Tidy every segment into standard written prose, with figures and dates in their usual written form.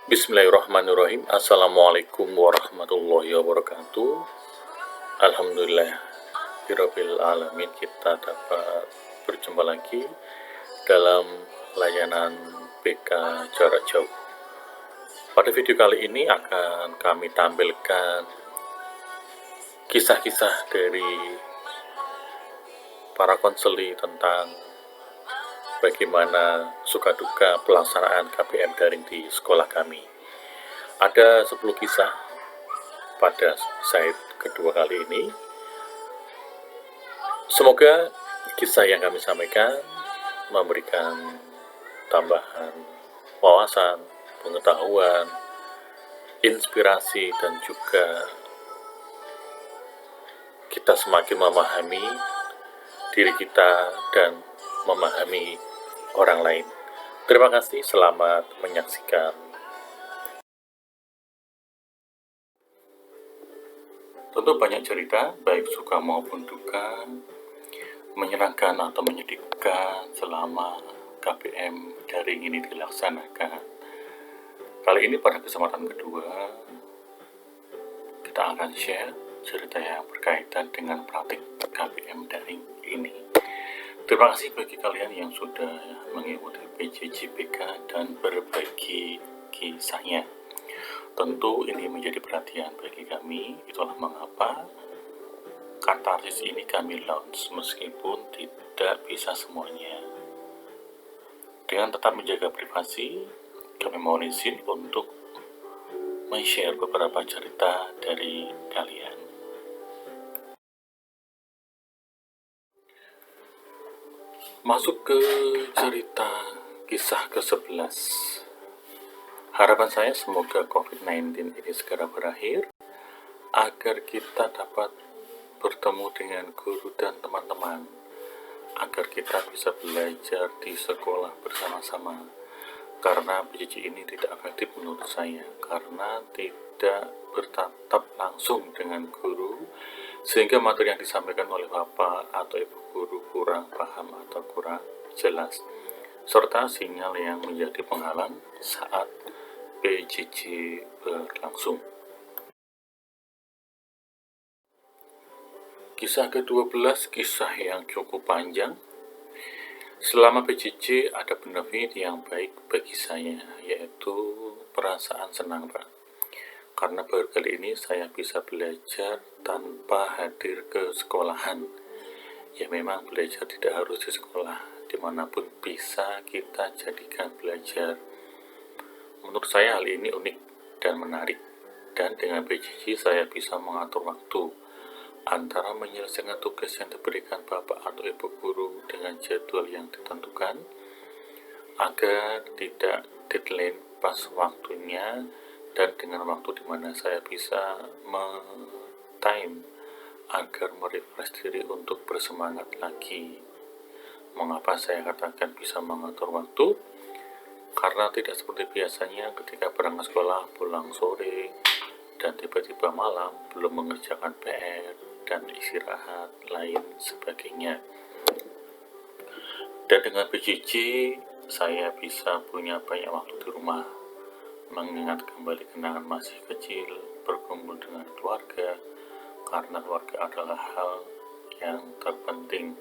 Bismillahirrahmanirrahim. Assalamualaikum warahmatullahi wabarakatuh. Alhamdulillah Birabbil Alamin, kita dapat berjumpa lagi dalam layanan BK jarak jauh. Pada video kali ini akan kami tampilkan kisah-kisah dari para konseli tentang bagaimana suka duka pelaksanaan KBM daring di sekolah kami. Ada 10 kisah pada slide kedua kali ini. Semoga kisah yang kami sampaikan memberikan tambahan wawasan, pengetahuan, inspirasi, dan juga kita semakin memahami diri kita dan memahami orang lain. Terima kasih, selamat menyaksikan. Tentu banyak cerita, baik suka maupun duka, menyenangkan atau menyedihkan selama KBM daring ini dilaksanakan. Kali ini pada kesempatan kedua, kita akan share cerita yang berkaitan dengan praktik KBM daring ini. Terima kasih bagi kalian yang sudah mengikuti PJJBK dan berbagi kisahnya. Tentu ini menjadi perhatian bagi kami, itulah mengapa katarsis ini kami launch meskipun tidak bisa semuanya. Dengan tetap menjaga privasi, kami mohon izin untuk men-share beberapa cerita dari kalian. Masuk ke cerita kisah ke-11. Harapan saya semoga COVID-19 ini segera berakhir, agar kita dapat bertemu dengan guru dan teman-teman, agar kita bisa belajar di sekolah bersama-sama. Karena PJJ ini tidak efektif menurut saya, karena tidak bertatap langsung dengan guru, sehingga materi yang disampaikan oleh Bapak atau Ibu guru kurang paham atau kurang jelas, serta sinyal yang menjadi penghalang saat PJJ berlangsung. Kisah ke-12, kisah yang cukup panjang. Selama PJJ ada benefit yang baik bagi saya, yaitu perasaan senang, Pak. Karena baru kali ini saya bisa belajar tanpa hadir ke sekolahan. Ya memang belajar tidak harus di sekolah, dimanapun bisa kita jadikan belajar. Menurut saya hal ini unik dan menarik, dan dengan PJJ saya bisa mengatur waktu antara menyelesaikan tugas yang diberikan Bapak atau Ibu guru dengan jadwal yang ditentukan, agar tidak deadline pas waktunya, dan dengan waktu di mana saya bisa time agar merefresh diri untuk bersemangat lagi. Mengapa saya katakan bisa mengatur waktu? Karena tidak seperti biasanya ketika berangkat sekolah pulang sore dan tiba-tiba malam belum mengerjakan PR dan istirahat lain sebagainya. Dan dengan PJJ saya bisa punya banyak waktu di rumah, mengingat kembali kenangan masih kecil, berkumpul dengan keluarga, karena keluarga adalah hal yang terpenting.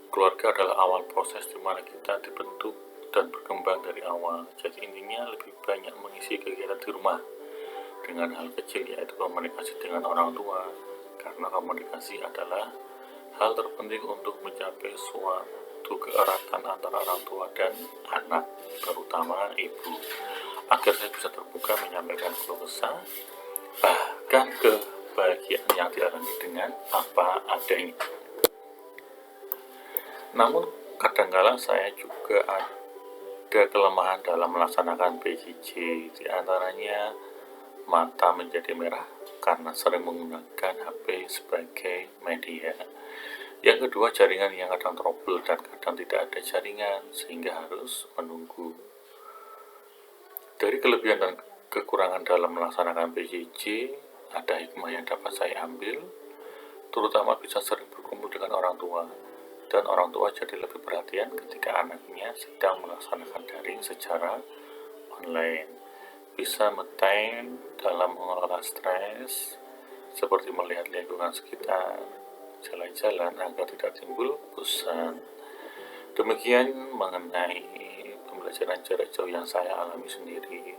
Keluarga adalah awal proses di mana kita dibentuk dan berkembang dari awal. Jadi intinya lebih banyak mengisi kegiatan di rumah dengan hal kecil, yaitu komunikasi dengan orang tua, karena komunikasi adalah hal terpenting untuk mencapai suatu keeratan antara orang tua dan anak, terutama ibu, agar saya bisa terbuka menyampaikan keluh kesah, bahkan kebahagiaan yang dialami dengan apa adanya. Namun kadangkala saya juga ada kelemahan dalam melaksanakan PJJ, di antaranya mata menjadi merah karena sering menggunakan HP sebagai media. Yang kedua, jaringan yang kadang trouble dan kadang tidak ada jaringan sehingga harus menunggu. Dari kelebihan dan kekurangan dalam melaksanakan PJJ, ada hikmah yang dapat saya ambil, terutama bisa sering berkumpul dengan orang tua, dan orang tua jadi lebih perhatian ketika anaknya sedang melaksanakan daring secara online. bisa metain dalam mengelola stres, seperti melihat lingkungan sekitar, jalan-jalan agar tidak timbul bosan. Demikian mengenai pembelajaran jarak jauh yang saya alami sendiri.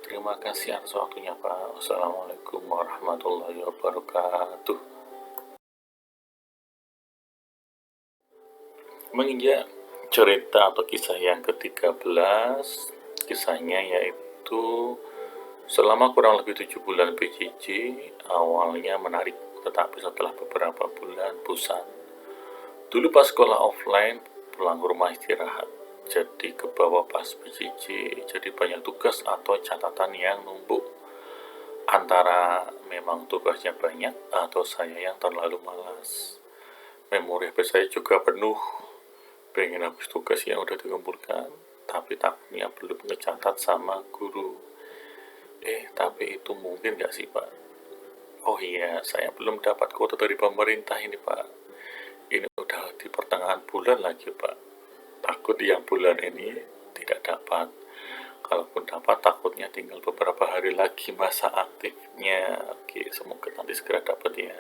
Terima kasih atas waktunya Pak. Wassalamualaikum warahmatullahi wabarakatuh. Menginjak cerita atau kisah yang ke-13, kisahnya yaitu selama kurang lebih 7 bulan PJJ, awalnya menarik, tetapi setelah beberapa bulan bosan. Dulu pas sekolah offline, pulang ke rumah istirahat. Jadi ke bawah pas PJJ, jadi banyak tugas atau catatan yang numpuk. Antara memang tugasnya banyak atau saya yang terlalu malas. Memori HP saya juga penuh. Pengen habis tugas yang udah dikumpulkan, tapi takutnya belum ngecatat sama guru. Tapi itu mungkin nggak sih Pak? Oh iya, saya belum dapat kuota dari pemerintah ini Pak. Ini udah di pertengahan bulan lagi Pak. Takut yang bulan ini tidak dapat. Kalaupun dapat, takutnya tinggal beberapa hari lagi masa aktifnya. Oke, semoga nanti segera dapat ya.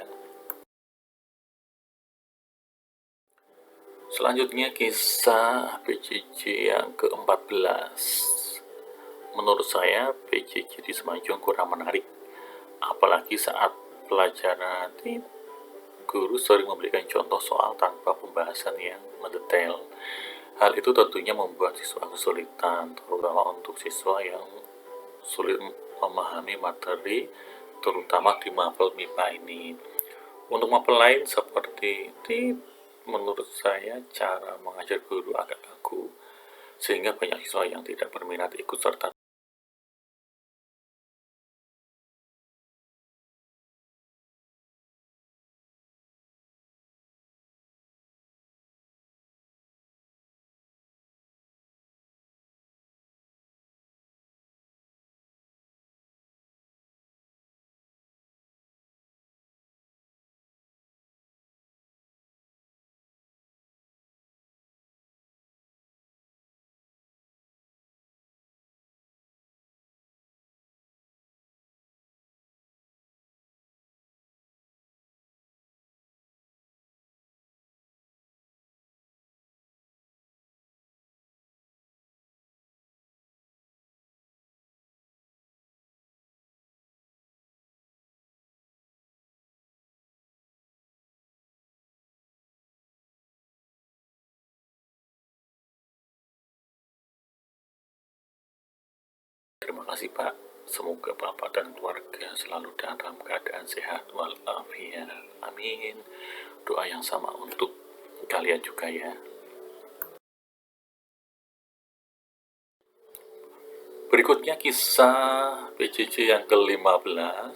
Selanjutnya kisah PJJ yang ke-14. Menurut saya PJJ di Semanjung kurang menarik, apalagi saat pelajaran guru sering memberikan contoh soal tanpa pembahasan yang mendetail. Hal itu tentunya membuat siswa kesulitan, terutama untuk siswa yang sulit memahami materi, terutama di mapel MIPA ini. Untuk mapel lain seperti menurut saya cara mengajar guru agak kaku, sehingga banyak siswa yang tidak berminat ikut serta. Terima kasih Pak. Semoga Bapak dan keluarga selalu dalam keadaan sehat walafiat. Amin. Doa yang sama untuk kalian juga ya. Berikutnya kisah PJJ yang ke-15.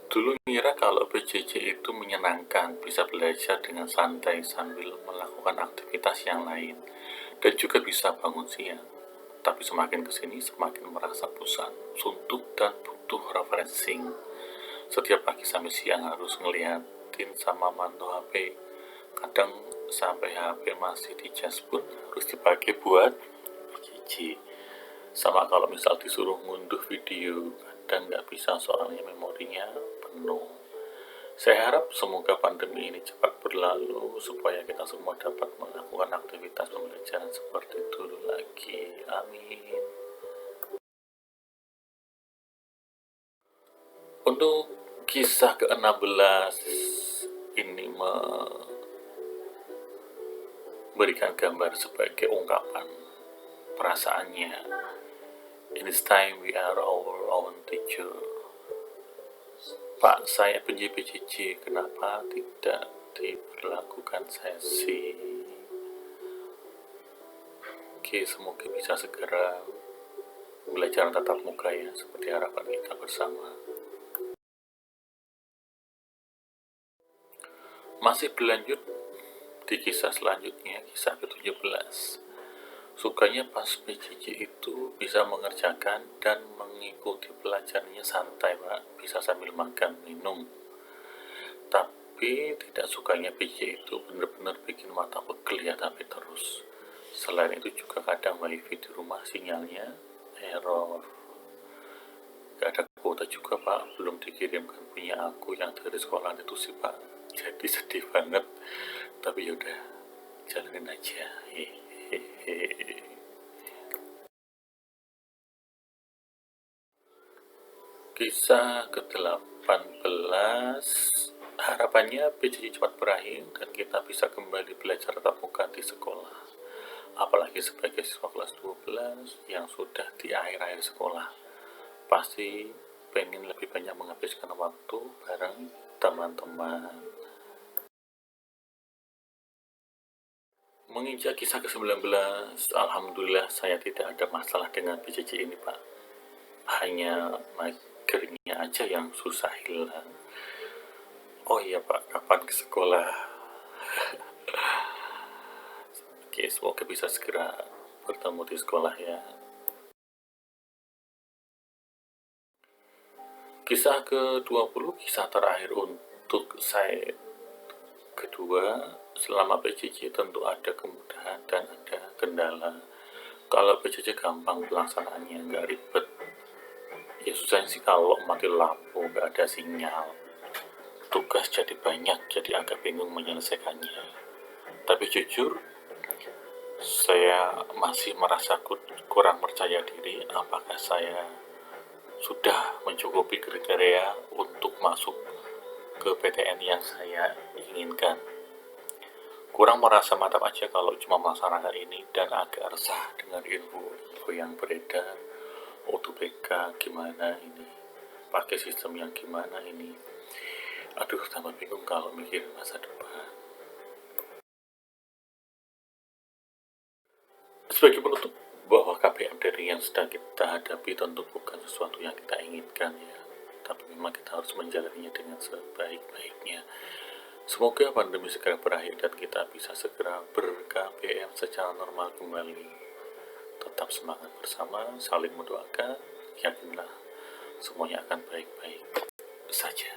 Dulu ngira kalau PJJ itu menyenangkan, bisa belajar dengan santai sambil melakukan aktivitas yang lain, dan juga bisa bangun siang. Tapi semakin kesini semakin merasa bosan, suntuk, dan butuh refreshing. Setiap pagi sampai siang harus ngeliatin sama mantau HP. Kadang sampai HP masih di cas pun harus dipakai buat PJJ. Sama kalau misal disuruh ngunduh video, kadang nggak bisa soalnya memorinya penuh. Saya harap semoga pandemi ini cepat berlalu supaya kita semua dapat melakukan aktivitas pembelajaran seperti dulu lagi. Amin. Untuk kisah ke-16 ini memberikan gambar sebagai ungkapan perasaannya. In this time we are our own teacher. Pak, saya PJJ, kenapa tidak diberlakukan sesi? Oke, semoga bisa segera belajar tatap muka ya, seperti harapan kita bersama. Masih berlanjut di kisah selanjutnya, kisah ke-17. Sukanya pas PJJ itu bisa mengerjakan dan mengikuti pelajarannya santai Pak, bisa sambil makan, minum. Tapi tidak sukanya PJJ itu benar-benar bikin mata pegel ya, tapi terus. Selain itu juga kadang wifi di rumah sinyalnya error. Gak ada kuota juga Pak, belum dikirimkan punya aku yang dari sekolah itu sih Pak. Jadi sedih banget, tapi yaudah, jalanin aja. Hehehe. Kisah ke-18, harapannya PJJ cepat berakhir dan kita bisa kembali belajar tatap muka di sekolah. Apalagi sebagai siswa kelas 12 yang sudah di akhir-akhir sekolah, pasti pengen lebih banyak menghabiskan waktu bareng teman-teman. Menginjak kisah ke-19, alhamdulillah saya tidak ada masalah dengan PJJ ini Pak. Hanya magernya aja yang susah hilang. Oh iya Pak, kapan ke sekolah? Oke, semoga bisa segera bertemu di sekolah ya. Kisah ke-20, kisah terakhir untuk saya kedua. Selama PJJ tentu ada kemudahan dan ada kendala. Kalau PJJ gampang pelaksanaannya, nggak ribet. Ya susah sih kalau mati lampu, nggak ada sinyal. Tugas jadi banyak, jadi agak bingung menyelesaikannya. Tapi jujur, saya masih merasa kurang percaya diri apakah saya sudah mencukupi kriteria untuk masuk ke PTN yang saya inginkan. Kurang merasa mantap aja kalau cuma melaksanakan ini dan agak resah dengan info yang beredar. UTBK gimana ini, pakai sistem yang gimana ini. Aduh, tambah bingung kalau mikir masa depan. Sebagai penutup, bahwa KPM dari yang sedang kita hadapi tentu bukan sesuatu yang kita inginkan ya, tapi memang kita harus menjalaninya dengan sebaik-baiknya. Semoga pandemi segera berakhir dan kita bisa segera ber-KPM secara normal kembali. Tetap semangat bersama, saling mendoakan, yakinlah semuanya akan baik-baik saja.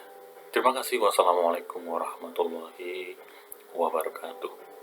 Terima kasih. Wassalamualaikum warahmatullahi wabarakatuh.